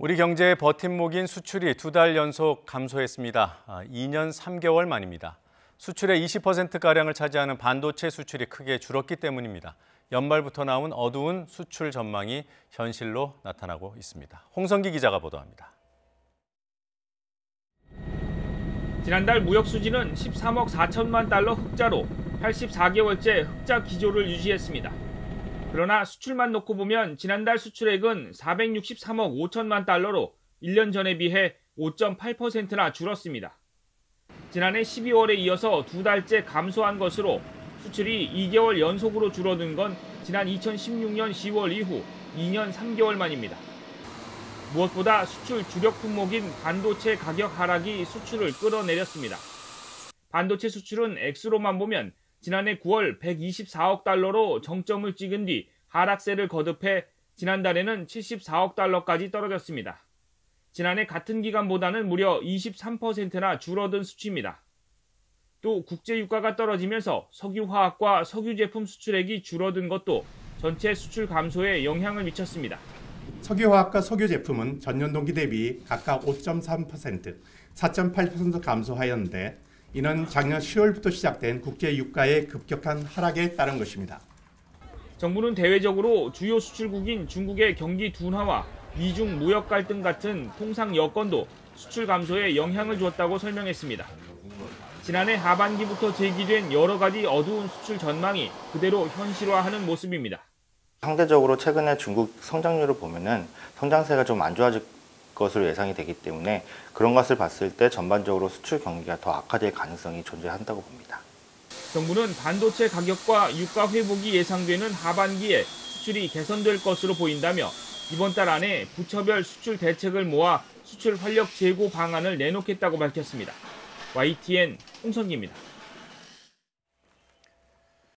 우리 경제의 버팀목인 수출이 2달 연속 감소했습니다. 2년 3개월 만입니다. 수출의 20%가량을 차지하는 반도체 수출이 크게 줄었기 때문입니다. 연말부터 나온 어두운 수출 전망이 현실로 나타나고 있습니다. 홍성기 기자가 보도합니다. 지난달 무역 수지는 13억 4천만 달러 흑자로 84개월째 흑자 기조를 유지했습니다. 그러나 수출만 놓고 보면 지난달 수출액은 463억 5천만 달러로 1년 전에 비해 5.8%나 줄었습니다. 지난해 12월에 이어서 2달째 감소한 것으로 수출이 2개월 연속으로 줄어든 건 지난 2016년 10월 이후 2년 3개월 만입니다. 무엇보다 수출 주력 품목인 반도체 가격 하락이 수출을 끌어내렸습니다. 반도체 수출은 액수로만 보면 지난해 9월 124억 달러로 정점을 찍은 뒤 하락세를 거듭해 지난달에는 74억 달러까지 떨어졌습니다. 지난해 같은 기간보다는 무려 23%나 줄어든 수치입니다. 또 국제유가가 떨어지면서 석유화학과 석유제품 수출액이 줄어든 것도 전체 수출 감소에 영향을 미쳤습니다. 석유화학과 석유제품은 전년 동기 대비 각각 5.3%, 4.8% 감소하였는데 이는 작년 10월부터 시작된 국제유가의 급격한 하락에 따른 것입니다. 정부는 대외적으로 주요 수출국인 중국의 경기 둔화와 미중 무역 갈등 같은 통상 여건도 수출 감소에 영향을 줬다고 설명했습니다. 지난해 하반기부터 제기된 여러 가지 어두운 수출 전망이 그대로 현실화하는 모습입니다. 상대적으로 최근에 중국 성장률을 보면은 성장세가 좀 안 좋아질 것으로 예상이 되기 때문에 그런 것을 봤을 때 전반적으로 수출 경기가 더 악화될 가능성이 존재한다고 봅니다. 정부는 반도체 가격과 유가 회복이 예상되는 하반기에 수출이 개선될 것으로 보인다며 이번 달 안에 부처별 수출 대책을 모아 수출 활력 제고 방안을 내놓겠다고 밝혔습니다. YTN 홍성기입니다.